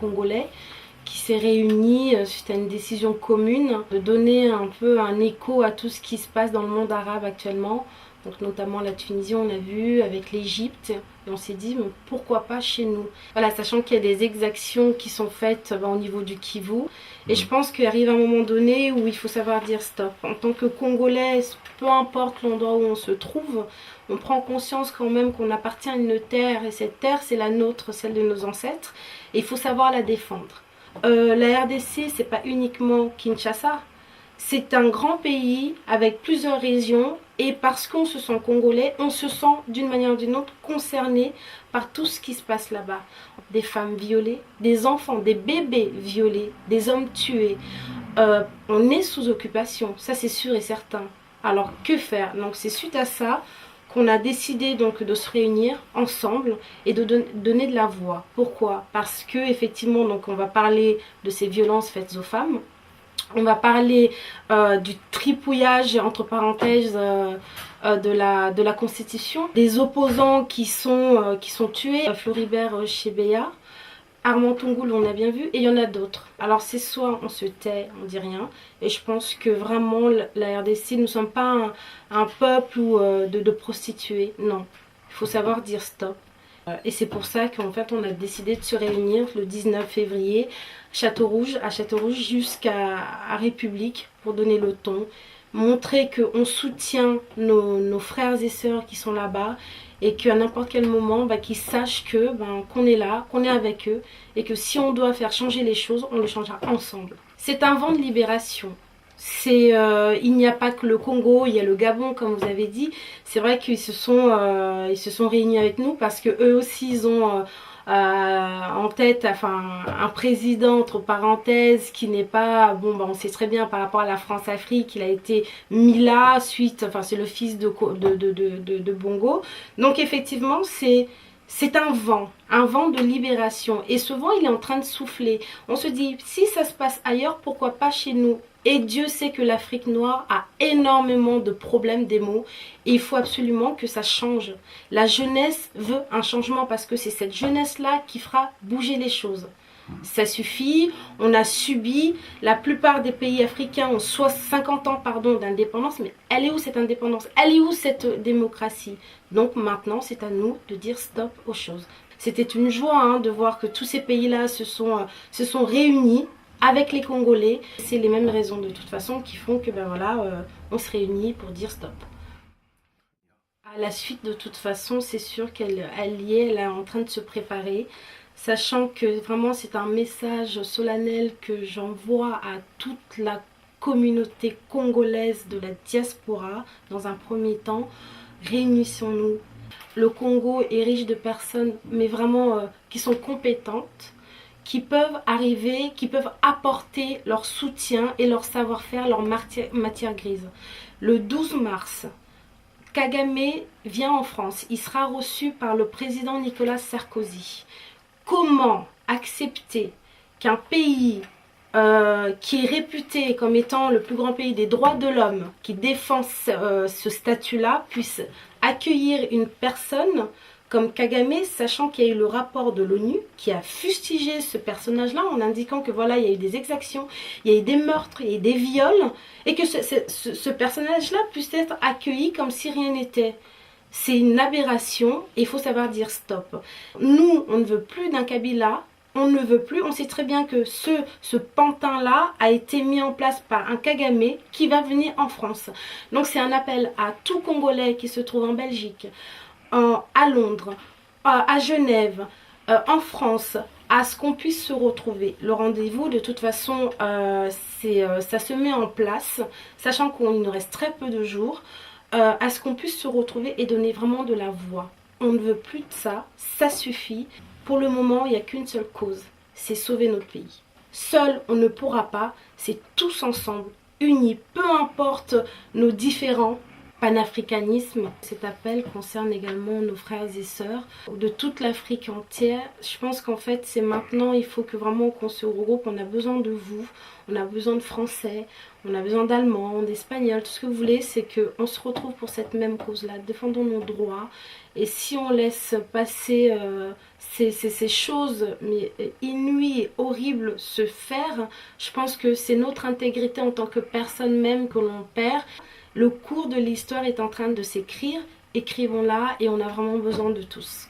congolais qui s'est réuni suite à une décision commune de donner un peu un écho à tout ce qui se passe dans le monde arabe actuellement. Donc notamment la Tunisie, on a vu, avec l'Égypte, et on s'est dit mais pourquoi pas chez nous. Voilà, sachant qu'il y a des exactions qui sont faites au niveau du Kivu, et je pense qu'il arrive un moment donné où il faut savoir dire stop. En tant que Congolais, peu importe l'endroit où on se trouve, on prend conscience quand même qu'on appartient à une terre, et cette terre c'est la nôtre, celle de nos ancêtres, et il faut savoir la défendre. La RDC, c'est pas uniquement Kinshasa. C'est un grand pays avec plusieurs régions et parce qu'on se sent congolais, on se sent d'une manière ou d'une autre concerné par tout ce qui se passe là-bas. Des femmes violées, des enfants, des bébés violés, des hommes tués. On est sous occupation, ça c'est sûr et certain. Alors que faire? Donc c'est suite à ça qu'on a décidé donc de se réunir ensemble et de donner de la voix. Pourquoi? Parce que effectivement donc on va parler de ces violences faites aux femmes. On va parler du tripouillage, entre parenthèses, de la Constitution, des opposants qui sont tués, Floribert Chebeya, Armand Tungul, on a bien vu, et il y en a d'autres. Alors c'est soit on se tait, on dit rien, et je pense que vraiment la RDC, nous ne sommes pas un peuple de prostituées, non. Il faut savoir dire stop. Et c'est pour ça qu'en fait on a décidé de se réunir le 19 février à Châteaurouge jusqu'à République pour donner le ton, montrer qu'on soutient nos frères et sœurs qui sont là-bas et qu'à n'importe quel moment qu'ils sachent qu'on est là, qu'on est avec eux et que si on doit faire changer les choses, on le changera ensemble. C'est un vent de libération. Il n'y a pas que le Congo, il y a le Gabon comme vous avez dit. C'est vrai qu'ils se sont réunis avec nous parce que eux aussi ils ont en tête un président entre parenthèses qui n'est pas on sait très bien par rapport à la France-Afrique, il a été mis là suite, c'est le fils de Bongo. Donc effectivement c'est un vent de libération et ce vent il est en train de souffler. On se dit si ça se passe ailleurs, pourquoi pas chez nous? Et Dieu sait que l'Afrique noire a énormément de problèmes, des maux. Et il faut absolument que ça change. La jeunesse veut un changement parce que c'est cette jeunesse-là qui fera bouger les choses. Ça suffit, on a subi, la plupart des pays africains ont 50 ans d'indépendance, mais elle est où cette indépendance? Elle est où cette démocratie? Donc maintenant, c'est à nous de dire stop aux choses. C'était une joie de voir que tous ces pays-là se sont réunis avec les Congolais. C'est les mêmes raisons de toute façon qui font que on se réunit pour dire stop. À la suite de toute façon, c'est sûr qu'elle est en train de se préparer, sachant que vraiment c'est un message solennel que j'envoie à toute la communauté congolaise de la diaspora. Dans un premier temps, réunissons-nous. Le Congo est riche de personnes, mais vraiment qui sont compétentes, qui peuvent arriver, qui peuvent apporter leur soutien et leur savoir-faire, leur matière grise. Le 12 mars, Kagame vient en France. Il sera reçu par le président Nicolas Sarkozy. Comment accepter qu'un pays qui est réputé comme étant le plus grand pays des droits de l'homme, qui défend ce statut-là, puisse accueillir une personne comme Kagame, sachant qu'il y a eu le rapport de l'ONU qui a fustigé ce personnage-là en indiquant que voilà, il y a eu des exactions, il y a eu des meurtres, il y a eu des viols, et que ce personnage-là puisse être accueilli comme si rien n'était. C'est une aberration et il faut savoir dire stop. Nous, on ne veut plus d'un Kabila, on ne veut plus, on sait très bien que ce pantin-là a été mis en place par un Kagame qui va venir en France. Donc c'est un appel à tout Congolais qui se trouve en Belgique, à Londres, à Genève, en France, à ce qu'on puisse se retrouver. Le rendez-vous, de toute façon, ça se met en place, sachant qu'il nous reste très peu de jours, à ce qu'on puisse se retrouver et donner vraiment de la voix. On ne veut plus de ça, ça suffit. Pour le moment, il n'y a qu'une seule cause, c'est sauver notre pays. Seul, on ne pourra pas, c'est tous ensemble, unis, peu importe nos différends, panafricanisme. Cet appel concerne également nos frères et sœurs de toute l'Afrique entière. Je pense qu'en fait c'est maintenant, il faut que vraiment qu'on se regroupe, on a besoin de vous, on a besoin de français, on a besoin d'allemands, d'espagnols, tout ce que vous voulez, c'est qu'on se retrouve pour cette même cause-là, défendons nos droits. Et si on laisse passer ces choses mais inouïes et horribles se faire, je pense que c'est notre intégrité en tant que personne même que l'on perd. Le cours de l'histoire est en train de s'écrire, écrivons-la et on a vraiment besoin de tous.